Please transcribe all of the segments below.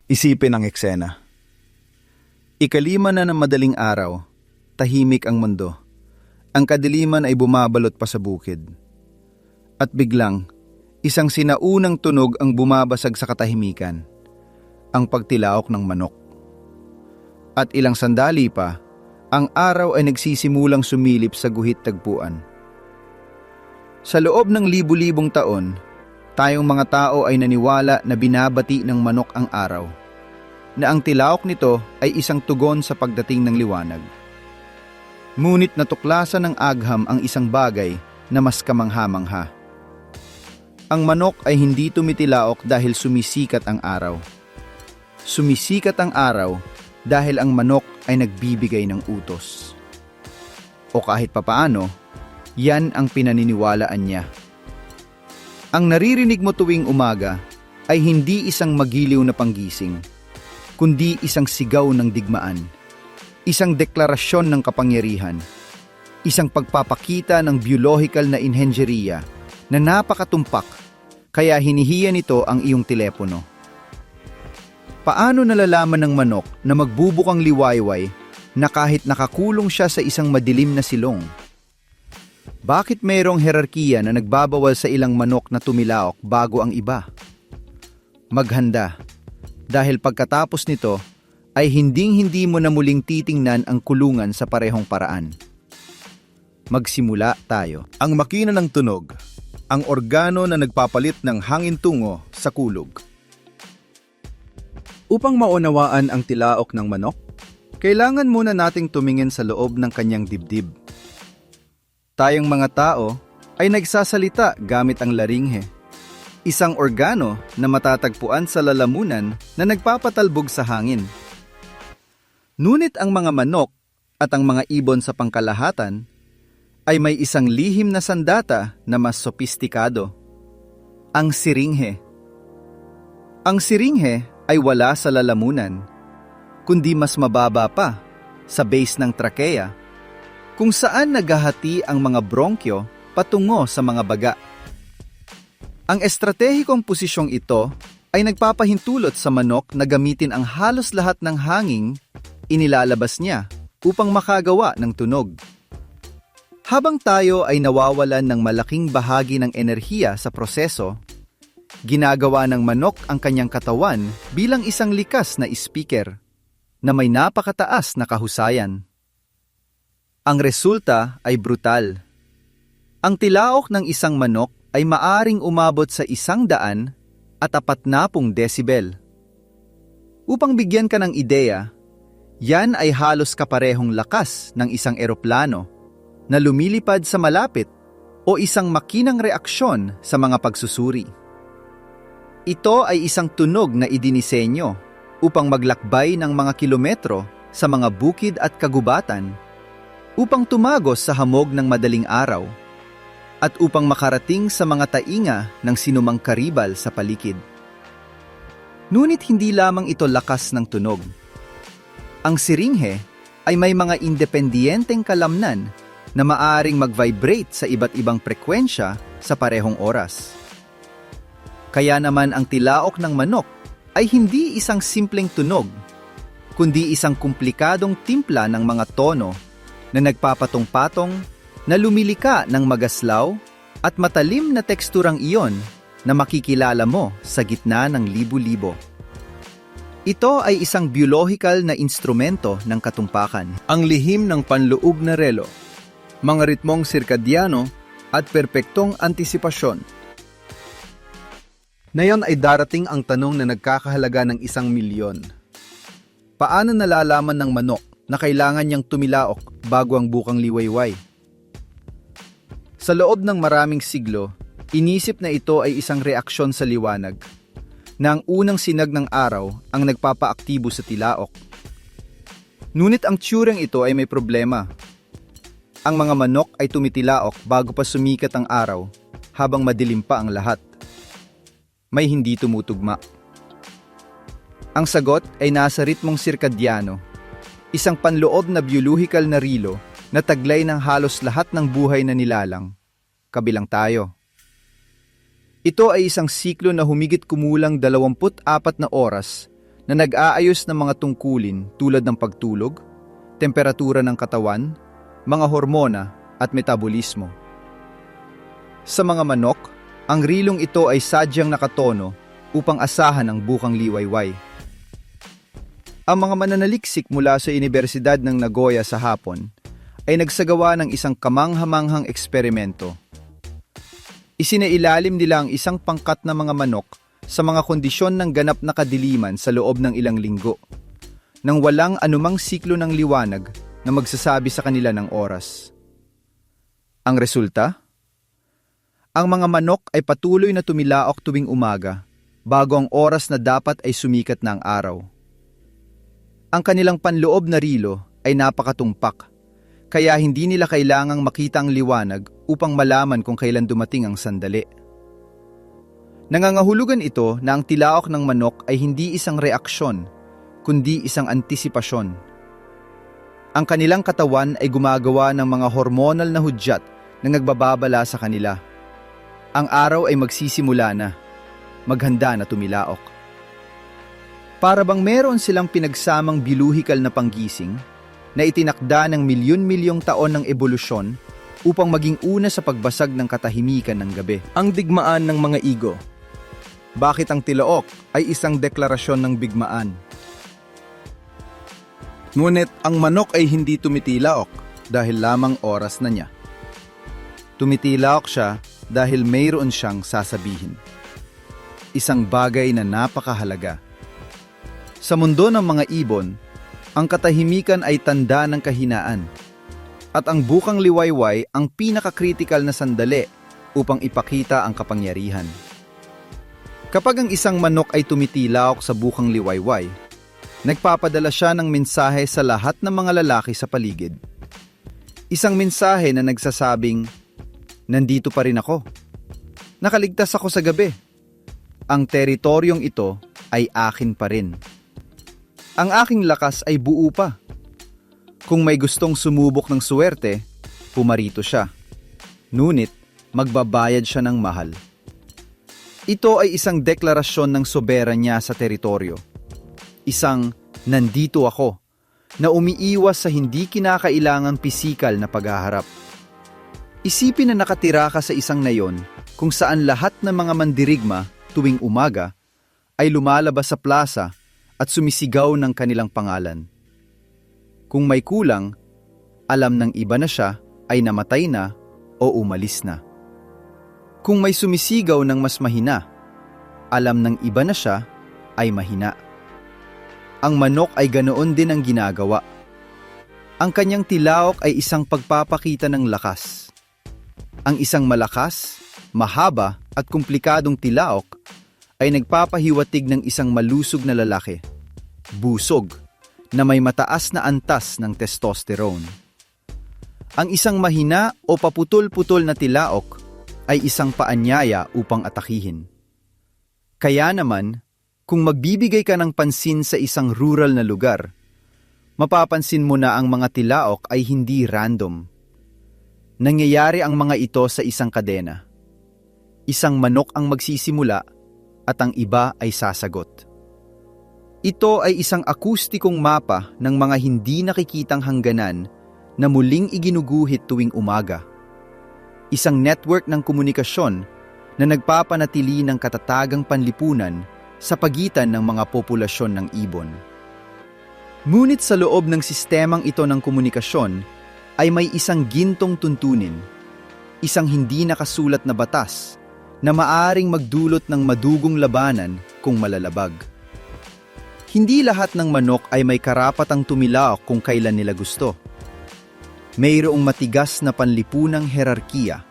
Isipin ang eksena. Ikalima na ng madaling araw, tahimik ang mundo. Ang kadiliman ay bumabalot pa sa bukid. At biglang, isang sinaunang tunog ang bumabasag sa katahimikan. Ang pagtilaok ng manok. At ilang sandali pa, ang araw ay nagsisimulang sumilip sa guhit tagpuan. Sa loob ng libu-libong taon, tayong mga tao ay naniwala na binabati ng manok ang araw, na ang tilaok nito ay isang tugon sa pagdating ng liwanag. Ngunit natuklasan ng agham ang isang bagay na mas kamangha-mangha. Ang manok ay hindi tumitilaok dahil sumisikat ang araw. Sumisikat ang araw dahil ang manok ay nagbibigay ng utos. O kahit papaano, yan ang pinaniniwalaan niya. Ang naririnig mo tuwing umaga ay hindi isang magiliw na panggising, kundi isang sigaw ng digmaan, isang deklarasyon ng kapangyarihan, isang pagpapakita ng biological na inhenjeriya na napakatumpak kaya hinihiya nito ang iyong telepono. Paano nalalaman ng manok na magbubukang liwayway na kahit nakakulong siya sa isang madilim na silong? Bakit mayroong herarkiya na nagbabawal sa ilang manok na tumilaok bago ang iba? Maghanda, dahil pagkatapos nito ay hinding-hindi mo na muling titingnan ang kulungan sa parehong paraan. Magsimula tayo. Ang makina ng tunog, ang organo na nagpapalit ng hangin tungo sa kulog. Upang maunawaan ang tilaok ng manok, kailangan muna nating tumingin sa loob ng kanyang dibdib. Tayong mga tao ay nagsasalita gamit ang laringhe, isang organo na matatagpuan sa lalamunan na nagpapatalbog sa hangin. Ngunit ang mga manok at ang mga ibon sa pangkalahatan ay may isang lihim na sandata na mas sopistikado, ang siringhe. Ang siringhe ay wala sa lalamunan, kundi mas mababa pa, sa base ng trakea, kung saan naghahati ang mga bronkyo patungo sa mga baga. Ang estratehikong posisyong ito ay nagpapahintulot sa manok na gamitin ang halos lahat ng hanging inilalabas niya upang makagawa ng tunog. Habang tayo ay nawawalan ng malaking bahagi ng enerhiya sa proseso, ginagawa ng manok ang kanyang katawan bilang isang likas na speaker na may napakataas na kahusayan. Ang resulta ay brutal. Ang tilaok ng isang manok ay maaring umabot sa 140 desibel. Upang bigyan ka ng ideya, yan ay halos kaparehong lakas ng isang eroplano na lumilipad sa malapit o isang makinang reaksyon sa mga pagsusuri. Ito ay isang tunog na idinisenyo upang maglakbay ng mga kilometro sa mga bukid at kagubatan, upang tumagos sa hamog ng madaling araw, at upang makarating sa mga tainga ng sinumang karibal sa paligid. Ngunit hindi lamang ito lakas ng tunog. Ang siringhe ay may mga independiyenteng kalamnan na maaring mag-vibrate sa iba't ibang frekwensya sa parehong oras. Kaya naman ang tilaok ng manok ay hindi isang simpleng tunog, kundi isang komplikadong timpla ng mga tono na nagpapatong-patong, na lumilika ng magaslaw at matalim na teksturang iyon na makikilala mo sa gitna ng libu-libo. Ito ay isang biological na instrumento ng katumpakan. Ang lihim ng panloob na relo, mga ritmong sirkadyano at perpektong antisipasyon. Ngayon ay darating ang tanong na nagkakahalaga ng 1,000,000. Paano nalalaman ng manok na kailangan niyang tumilaok bago ang bukang liwayway? Sa loob ng maraming siglo, inisip na ito ay isang reaksyon sa liwanag, na ang unang sinag ng araw ang nagpapaaktibo sa tilaok. Ngunit ang tiyurang ito ay may problema. Ang mga manok ay tumitilaok bago pa sumikat ang araw, habang madilim pa ang lahat. May hindi tumutugma. Ang sagot ay nasa ritmong sirkadyano, isang panloob na biological na rilo na taglay ng halos lahat ng buhay na nilalang, kabilang tayo. Ito ay isang siklo na humigit kumulang 24 na oras na nag-aayos ng mga tungkulin tulad ng pagtulog, temperatura ng katawan, mga hormona at metabolismo. Sa mga manok, ang rilong ito ay sadyang nakatono upang asahan ang bukang liwayway. Ang mga mananaliksik mula sa Unibersidad ng Nagoya sa Hapon ay nagsagawa ng isang kamanghamanghang eksperimento. Isinailalim nila ang isang pangkat na mga manok sa mga kondisyon ng ganap na kadiliman sa loob ng ilang linggo, nang walang anumang siklo ng liwanag na magsasabi sa kanila ng oras. Ang resulta? Ang mga manok ay patuloy na tumilaok tuwing umaga bago ang oras na dapat ay sumikat na ang araw. Ang kanilang panloob na rilo ay napakatumpak, kaya hindi nila kailangang makita ang liwanag upang malaman kung kailan dumating ang sandali. Nangangahulugan ito na ang tilaok ng manok ay hindi isang reaksyon, kundi isang antisipasyon. Ang kanilang katawan ay gumagawa ng mga hormonal na hudyat na nagbababala sa kanila. Ang araw ay magsisimula na, maghanda na tumilaok. Para bang meron silang pinagsamang biluhikal na panggising na itinakda ng milyon-milyong taon ng ebolusyon upang maging una sa pagbasag ng katahimikan ng gabi. Ang digmaan ng mga igo. Bakit ang tilaok ay isang deklarasyon ng bigmaan? Ngunit ang manok ay hindi tumitilaok dahil lamang oras na niya. Tumitilaok siya dahil mayroon siyang sasabihin. Isang bagay na napakahalaga. Sa mundo ng mga ibon, ang katahimikan ay tanda ng kahinaan, at ang bukang liwayway ang pinakakritikal na sandali upang ipakita ang kapangyarihan. Kapag ang isang manok ay tumitilaok sa bukang liwayway, nagpapadala siya ng mensahe sa lahat ng mga lalaki sa paligid. Isang mensahe na nagsasabing, "Nandito pa rin ako. Nakaligtas ako sa gabi. Ang teritoryong ito ay akin pa rin. Ang aking lakas ay buo pa. Kung may gustong sumubok ng suwerte, pumarito siya. Ngunit, magbabayad siya ng mahal." Ito ay isang deklarasyon ng soberanya sa teritoryo. Isang, "Nandito ako," na umiiwas sa hindi kinakailangang pisikal na paghaharap. Isipin na nakatira ka sa isang nayon kung saan lahat ng mga mandirigma tuwing umaga ay lumalabas sa plaza at sumisigaw ng kanilang pangalan. Kung may kulang, alam ng iba na siya ay namatay na o umalis na. Kung may sumisigaw ng mas mahina, alam ng iba na siya ay mahina. Ang manok ay ganoon din ang ginagawa. Ang kanyang tilaok ay isang pagpapakita ng lakas. Ang isang malakas, mahaba at komplikadong tilaok ay nagpapahiwatig ng isang malusog na lalaki, busog, na may mataas na antas ng testosterone. Ang isang mahina o paputol-putol na tilaok ay isang paanyaya upang atakihin. Kaya naman, kung magbibigay ka ng pansin sa isang rural na lugar, mapapansin mo na ang mga tilaok ay hindi random. Nangyayari ang mga ito sa isang kadena. Isang manok ang magsisimula at ang iba ay sasagot. Ito ay isang akustikong mapa ng mga hindi nakikitang hangganan na muling iginuguhit tuwing umaga. Isang network ng komunikasyon na nagpapanatili ng katatagang panlipunan sa pagitan ng mga populasyon ng ibon. Ngunit sa loob ng sistemang ito ng komunikasyon ay may isang gintong tuntunin, isang hindi nakasulat na batas na maaring magdulot ng madugong labanan kung malalabag. Hindi lahat ng manok ay may karapatang tumilaok kung kailan nila gusto. Mayroong matigas na panlipunang herarkiya,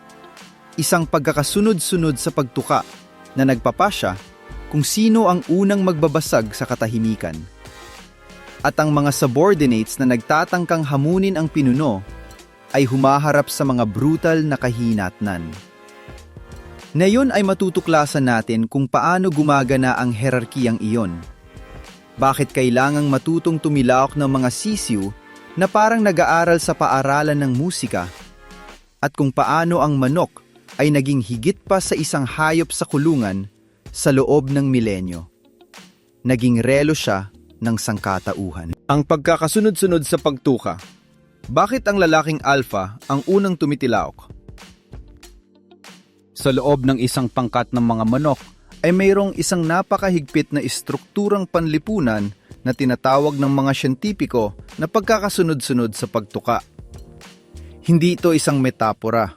isang pagkakasunod-sunod sa pagtuka na nagpapasya kung sino ang unang magbabasag sa katahimikan. At ang mga subordinates na nagtatangkang hamunin ang pinuno ay humaharap sa mga brutal na kahinatnan. Ngayon ay matutuklasan natin kung paano gumagana ang herarkiyang iyon. Bakit kailangang matutong tumilaok ng mga sisiw na parang nag-aaral sa paaralan ng musika, at kung paano ang manok ay naging higit pa sa isang hayop sa kulungan sa loob ng milenyo. naging relo siya ng sangkatauhan. Ang pagkakasunod-sunod sa pagtuka. Bakit ang lalaking alpha ang unang tumitilaok? Sa loob ng isang pangkat ng mga manok ay mayroong isang napakahigpit na istrukturang panlipunan na tinatawag ng mga siyentipiko na pagkakasunod-sunod sa pagtuka. Hindi ito isang metapora,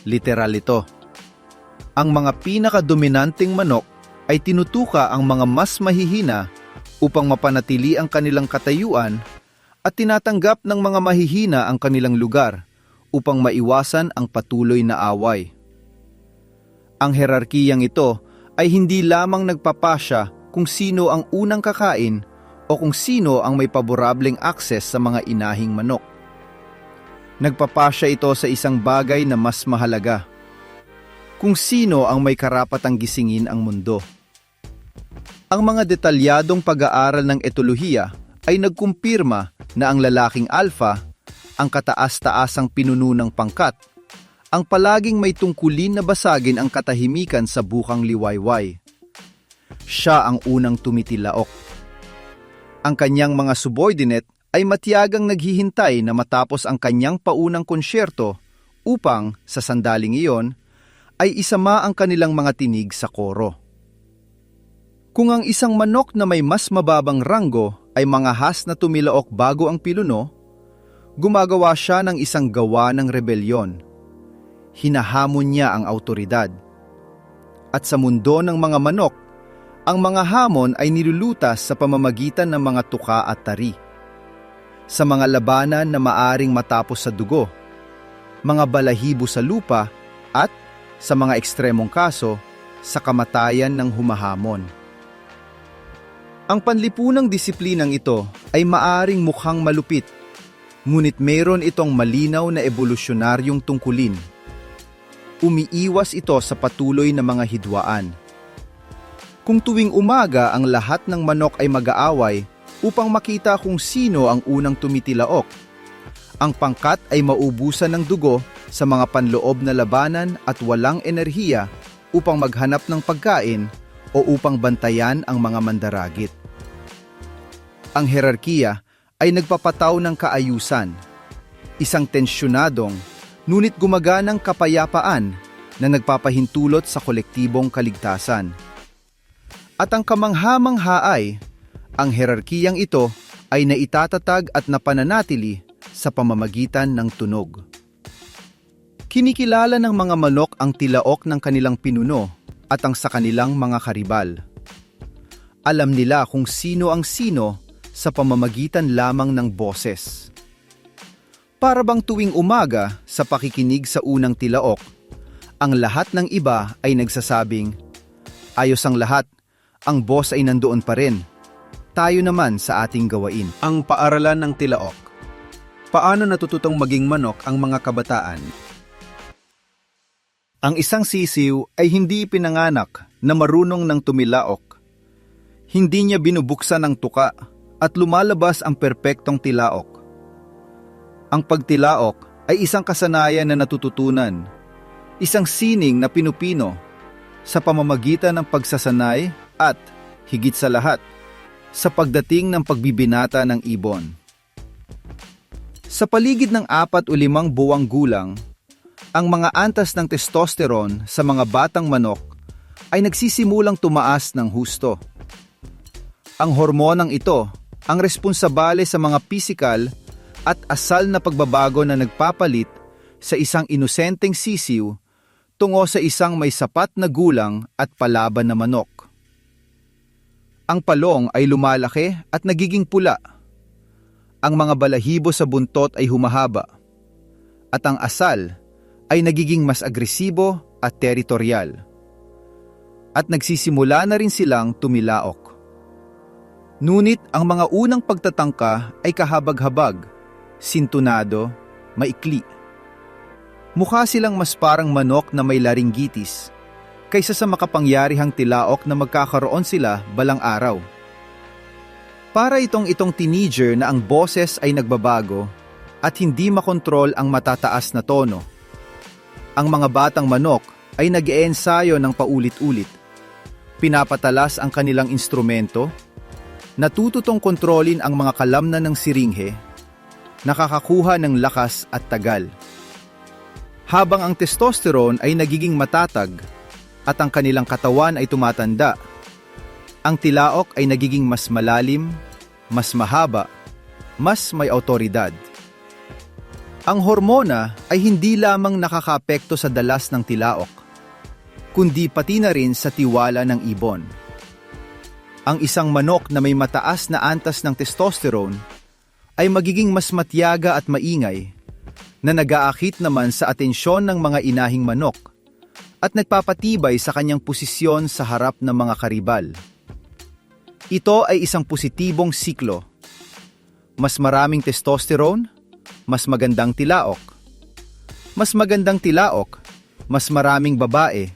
literal ito. Ang mga pinakadominanting manok ay tinutuka ang mga mas mahihina upang mapanatili ang kanilang katayuan at tinatanggap ng mga mahihina ang kanilang lugar upang maiwasan ang patuloy na away. Ang herarkiyang ito ay hindi lamang nagpapasya kung sino ang unang kakain o kung sino ang may paborableng akses sa mga inahing manok. Nagpapasya ito sa isang bagay na mas mahalaga. Kung sino ang may karapatang gisingin ang mundo. Ang mga detalyadong pag-aaral ng etolohiya ay nagkumpirma na ang lalaking alpha, ang kataas-taasang pinuno ng pangkat, ang palaging may tungkulin na basagin ang katahimikan sa bukang liwayway. Siya ang unang tumitilaok. Ang kanyang mga subordinate ay matiyagang naghihintay na matapos ang kanyang paunang konsyerto upang, sa sandaling iyon, ay isama ang kanilang mga tinig sa koro. Kung ang isang manok na may mas mababang ranggo ay mangahas na tumilaok bago ang pinuno, gumagawa siya ng isang gawa ng rebelyon. Hinahamon niya ang autoridad. At sa mundo ng mga manok, ang mga hamon ay nilulutas sa pamamagitan ng mga tuka at tari. Sa mga labanan na maaring matapos sa dugo, mga balahibo sa lupa at, sa mga ekstremong kaso, sa kamatayan ng humahamon. Ang panlipunang disiplinang ito ay maaring mukhang malupit, ngunit mayroon itong malinaw na evolusyonaryong tungkulin. Umiiwas ito sa patuloy na mga hidwaan. Kung tuwing umaga ang lahat ng manok ay mag-aaway upang makita kung sino ang unang tumitilaok, ang pangkat ay maubusan ng dugo sa mga panloob na labanan at walang enerhiya upang maghanap ng pagkain o upang bantayan ang mga mandaragit. Ang herarkiya ay nagpapataw ng kaayusan, isang tensyonadong ngunit gumaganang kapayapaan na nagpapahintulot sa kolektibong kaligtasan. At ang kamangha-mangha ay, ang herarkiyang ito ay naitatatag at napananatili sa pamamagitan ng tunog. Kinikilala ng mga manok ang tilaok ng kanilang pinuno at ang sa kanilang mga karibal. Alam nila kung sino ang sino sa pamamagitan lamang ng boses. Para bang tuwing umaga sa pakikinig sa unang tilaok, ang lahat ng iba ay nagsasabing, ayos ang lahat, ang boss ay nandoon pa rin. Tayo naman sa ating gawain. Ang paaralan ng tilaok. Paano natututong maging manok ang mga kabataan? Ang isang sisiw ay hindi pinanganak na marunong ng tumilaok. Hindi niya binubuksan ang tuka at lumalabas ang perpektong tilaok. Ang pagtilaok ay isang kasanayan na natututunan, isang sining na pinupino sa pamamagitan ng pagsasanay at, higit sa lahat, sa pagdating ng pagbibinata ng ibon. Sa paligid ng 4 o 5 buwang gulang, ang mga antas ng testosterone sa mga batang manok ay nagsisimulang tumaas ng husto. Ang hormonang ito ang responsabale sa mga pisikal at asal na pagbabago na nagpapalit sa isang inosenteng sisiw tungo sa isang may sapat na gulang at palaban na manok. Ang palong ay lumalaki at nagiging pula. Ang mga balahibo sa buntot ay humahaba. At ang asal ay nagiging mas agresibo at teritorial. At nagsisimula na rin silang tumilaok. Ngunit ang mga unang pagtatangka ay kahabag-habag, sintunado, maikli. Mukha silang mas parang manok na may laryngitis, kaysa sa makapangyarihang tilaok na magkakaroon sila balang araw. Para itong teenager na ang boses ay nagbabago at hindi makontrol ang matataas na tono. Ang mga batang manok ay nag-iensayo ng paulit-ulit. Pinapatalas ang kanilang instrumento, Natututong kontrolin ang mga kalamnan ng siringhe, nakakakuha ng lakas at tagal. Habang ang testosterone ay nagiging matatag at ang kanilang katawan ay tumatanda, ang tilaok ay nagiging mas malalim, mas mahaba, mas may awtoridad. Ang hormona ay hindi lamang nakakaapekto sa dalas ng tilaok, kundi pati na rin sa tiwala ng ibon. Ang isang manok na may mataas na antas ng testosterone ay magiging mas matyaga at maingay, na nag-aakit naman sa atensyon ng mga inahing manok at nagpapatibay sa kanyang posisyon sa harap ng mga karibal. Ito ay isang positibong siklo. Mas maraming testosterone, mas magandang tilaok. Mas magandang tilaok, mas maraming babae,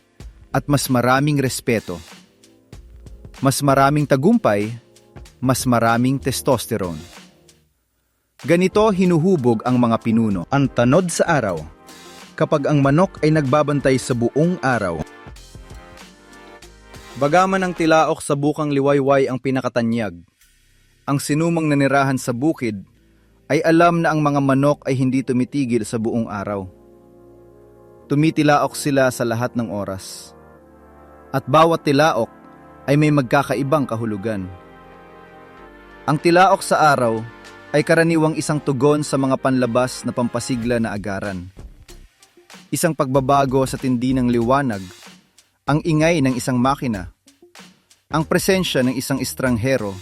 at mas maraming respeto. Mas maraming tagumpay, mas maraming testosterone. Ganito hinuhubog ang mga pinuno. Ang tanod sa araw. Kapag ang manok ay nagbabantay sa buong araw. Bagaman ang tilaok sa bukang liwayway ang pinakatanyag, ang sinumang nanirahan sa bukid ay alam na ang mga manok ay hindi tumitigil sa buong araw. Tumitilaok sila sa lahat ng oras. At bawat tilaok ay may magkakaibang kahulugan. Ang tilaok sa araw ay karaniwang isang tugon sa mga panlabas na pampasigla na agaran. Isang pagbabago sa tindi ng liwanag, ang ingay ng isang makina, ang presensya ng isang estranghero,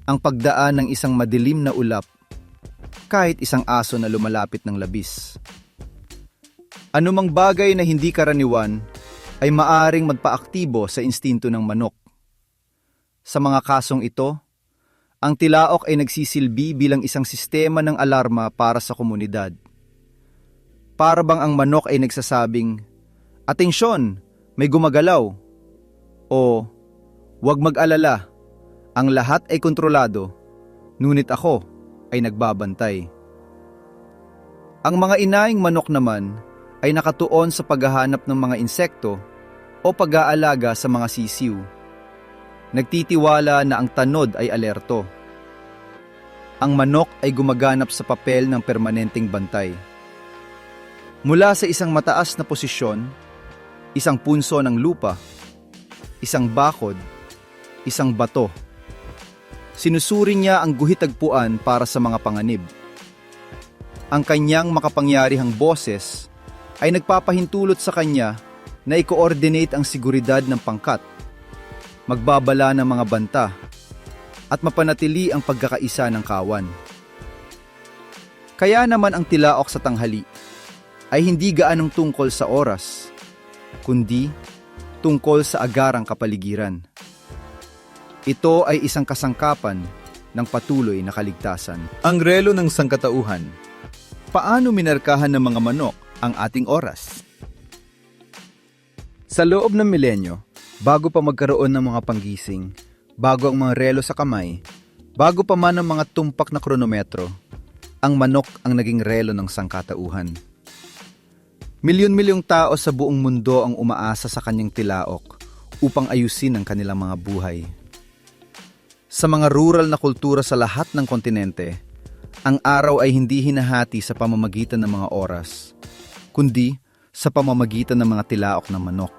ang pagdaan ng isang madilim na ulap, kahit isang aso na lumalapit ng labis. Anumang bagay na hindi karaniwan ay maaring magpaaktibo sa instinto ng manok. Sa mga kasong ito, ang tilaok ay nagsisilbi bilang isang sistema ng alarma para sa komunidad. Para bang ang manok ay nagsasabing, "Atensyon, may gumagalaw," o "Huwag mag-alala, ang lahat ay kontrolado, ngunit ako ay nagbabantay." Ang mga inaing manok naman ay nakatuon sa paghahanap ng mga insekto o pag-aalaga sa mga sisiw. Nagtitiwala na ang tanod ay alerto. Ang manok ay gumaganap sa papel ng permanenteng bantay. Mula sa isang mataas na posisyon, isang punso ng lupa, isang bakod, isang bato, sinusuri niya ang guhit-tagpuan para sa mga panganib. Ang kanyang makapangyarihang boses ay nagpapahintulot sa kanya na i-coordinate ang seguridad ng pangkat, magbabala ng mga banta, at mapanatili ang pagkakaisa ng kawan. Kaya naman ang tilaok sa tanghali ay hindi gaanong tungkol sa oras, kundi tungkol sa agarang kapaligiran. Ito ay isang kasangkapan ng patuloy na kaligtasan. Ang relo ng sangkatauhan. Paano minarkahan ng mga manok ang ating oras? Sa loob ng milenyo, bago pa magkaroon ng mga panggising, bago ang mga relo sa kamay, bago pa man ang mga tumpak na kronometro, ang manok ang naging relo ng sangkatauhan. Milyon-milyong tao sa buong mundo ang umaasa sa kanyang tilaok upang ayusin ang kanilang mga buhay. Sa mga rural na kultura sa lahat ng kontinente, ang araw ay hindi hinahati sa pamamagitan ng mga oras, kundi sa pamamagitan ng mga tilaok ng manok.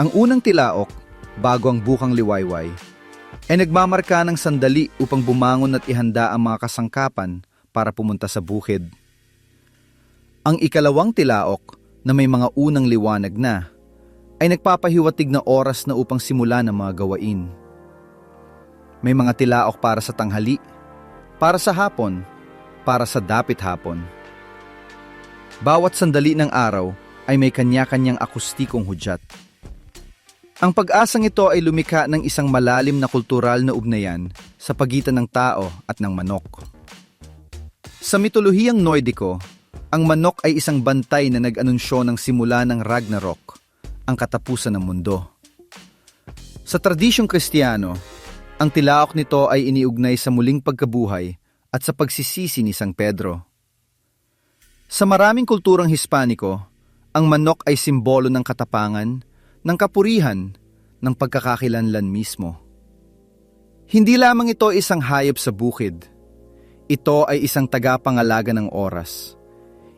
Ang unang tilaok, bago ang bukang liwayway, ay nagmamarka ng sandali upang bumangon at ihanda ang mga kasangkapan para pumunta sa bukid. Ang ikalawang tilaok, na may mga unang liwanag na, ay nagpapahiwatig na oras na upang simulan ang mga gawain. May mga tilaok para sa tanghali, para sa hapon, para sa dapit hapon. Bawat sandali ng araw ay may kanya-kanyang akustikong hudyat. Ang pag-asang ito ay lumikha ng isang malalim na kultural na ugnayan sa pagitan ng tao at ng manok. Sa mitolohiyang Nordiko, ang manok ay isang bantay na nag-anunsyo ng simula ng Ragnarok, ang katapusan ng mundo. Sa tradisyong Kristiyano, ang tilaok nito ay iniugnay sa muling pagkabuhay at sa pagsisisi ni San Pedro. Sa maraming kulturang Hispaniko, ang manok ay simbolo ng katapangan, ng kapurihan, ng pagkakakilanlan mismo. Hindi lamang ito isang hayop sa bukid. Ito ay isang tagapangalaga ng oras.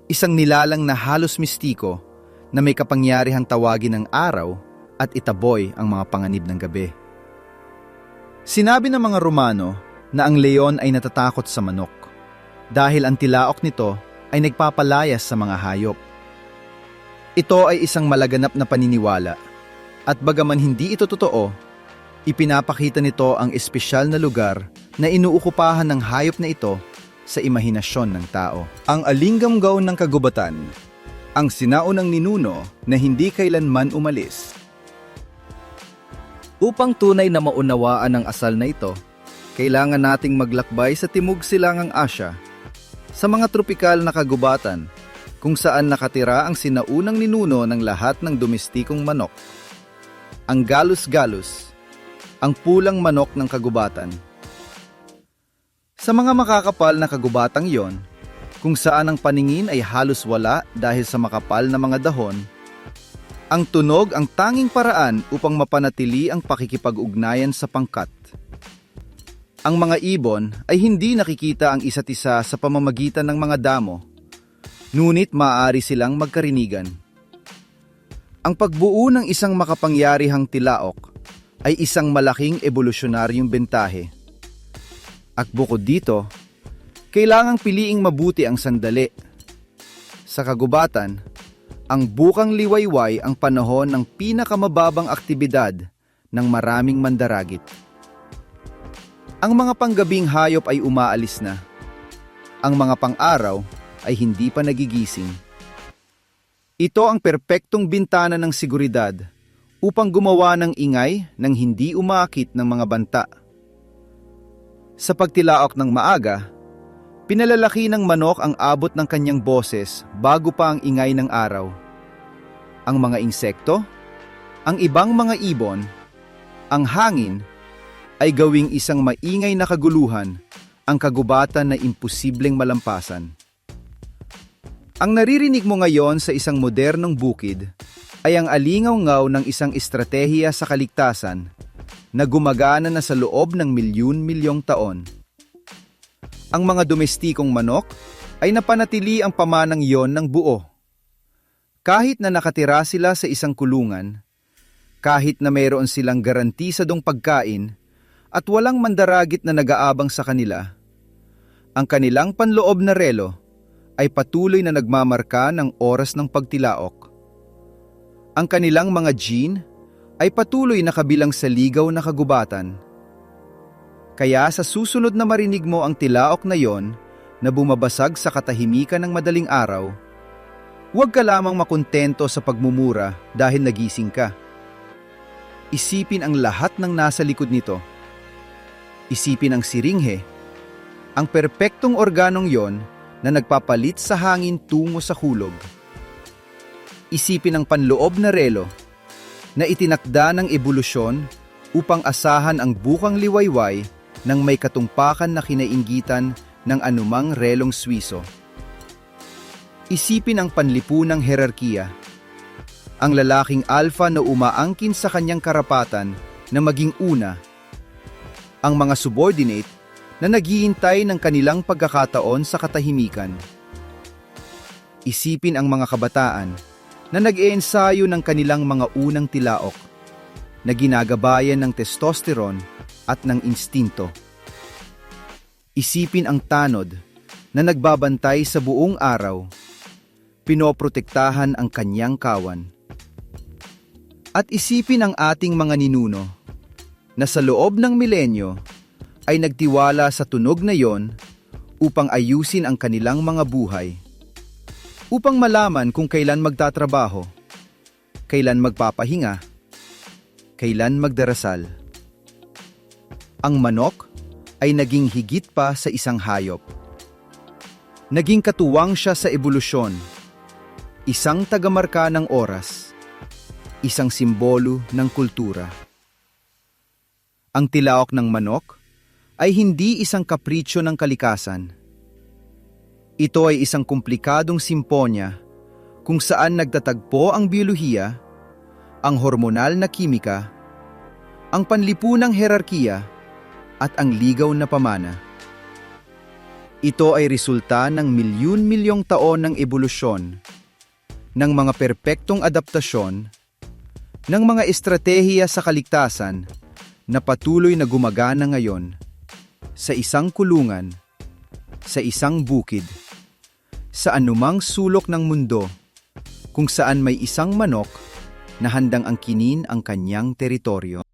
Isang nilalang na halos mistiko na may kapangyarihang tawagin ng araw at itaboy ang mga panganib ng gabi. Sinabi ng mga Romano na ang leon ay natatakot sa manok dahil ang tilaok nito ay nagpapalayas sa mga hayop. Ito ay isang malaganap na paniniwala at bagaman hindi ito totoo, ipinapakita nito ang espesyal na lugar na inuukupahan ng hayop na ito sa imahinasyon ng tao. Ang alinggamgaw ng kagubatan, ang sinaunang ninuno na hindi kailanman umalis. Upang tunay na maunawaan ang asal na ito, kailangan nating maglakbay sa Timog Silangang Asya, sa mga tropikal na kagubatan kung saan nakatira ang sinaunang ninuno ng lahat ng domestikong manok, ang Gallus-Gallus, ang pulang manok ng kagubatan. Sa mga makakapal na kagubatang iyon, kung saan ang paningin ay halos wala dahil sa makapal na mga dahon, ang tunog ang tanging paraan upang mapanatili ang pakikipag-ugnayan sa pangkat. Ang mga ibon ay hindi nakikita ang isa't isa sa pamamagitan ng mga damo, ngunit maaari silang magkarinigan. Ang pagbuo ng isang makapangyarihang tilaok ay isang malaking evolusyonaryong bentahe. At bukod dito, kailangang piliing mabuti ang sandali. Sa kagubatan, ang bukang liwayway ang panahon ng pinakamababang aktibidad ng maraming mandaragit. Ang mga panggabing hayop ay umaalis na. Ang mga pang-araw ay hindi pa nagigising. Ito ang perpektong bintana ng seguridad upang gumawa ng ingay nang hindi umaakit ng mga banta. Sa pagtilaok ng maaga, pinalalaki ng manok ang abot ng kanyang boses bago pa ang ingay ng araw. Ang mga insekto, ang ibang mga ibon, ang hangin, ay gawing isang maingay na kaguluhan ang kagubatan na imposibleng malampasan. Ang naririnig mo ngayon sa isang modernong bukid ay ang alingaw-ngaw ng isang estratehiya sa kaligtasan na gumagana na sa loob ng milyon-milyong taon. Ang mga domestikong manok ay napanatili ang pamanang iyon ng buo. Kahit na nakatira sila sa isang kulungan, kahit na mayroon silang garantisadong pagkain at walang mandaragit na nag-aabang sa kanila, ang kanilang panloob na relo ay patuloy na nagmamarka ng oras ng pagtilaok. Ang kanilang mga gene ay patuloy na kabilang sa ligaw na kagubatan. Kaya sa susunod na marinig mo ang tilaok na yon na bumabasag sa katahimikan ng madaling araw, huwag ka lamang makontento sa pagmumura dahil nagising ka. Isipin ang lahat ng nasa likod nito. Isipin ang siringhe, ang perpektong organong yon na nagpapalit sa hangin tungo sa hulog. Isipin ang panloob na relo na itinakda ng ebolusyon upang asahan ang bukang liwayway ng may katumpakan na kinainggitan ng anumang relong Swiso. Isipin ang panlipunang herarkiya, ang lalaking alpha na umaangkin sa kanyang karapatan na maging una, ang mga subordinate na naghihintay ng kanilang pagkakataon sa katahimikan. Isipin ang mga kabataan na nag-iensayo ng kanilang mga unang tilaok, na ginagabayan ng testosterone at ng instinto. Isipin ang tanod na nagbabantay sa buong araw, pinoprotektahan ang kanyang kawan. At isipin ang ating mga ninuno na sa loob ng milenyo ay nagtiwala sa tunog na yon upang ayusin ang kanilang mga buhay. Upang malaman kung kailan magtatrabaho, kailan magpapahinga, kailan magdarasal. Ang manok ay naging higit pa sa isang hayop. Naging katuwang siya sa ebolusyon, isang tagamarka ng oras, isang simbolo ng kultura. Ang tilaok ng manok ay hindi isang kapritsyo ng kalikasan. Ito ay isang komplikadong simponya kung saan nagtatagpo ang biolohiya, ang hormonal na kimika, ang panlipunang herarkiya, at ang ligaw na pamana. Ito ay resulta ng milyon-milyong taon ng ebolusyon, ng mga perpektong adaptasyon, ng mga estratehiya sa kaligtasan na patuloy na gumagana ngayon sa isang kulungan, sa isang bukid, sa anumang sulok ng mundo kung saan may isang manok na handang angkinin ang kanyang teritoryo.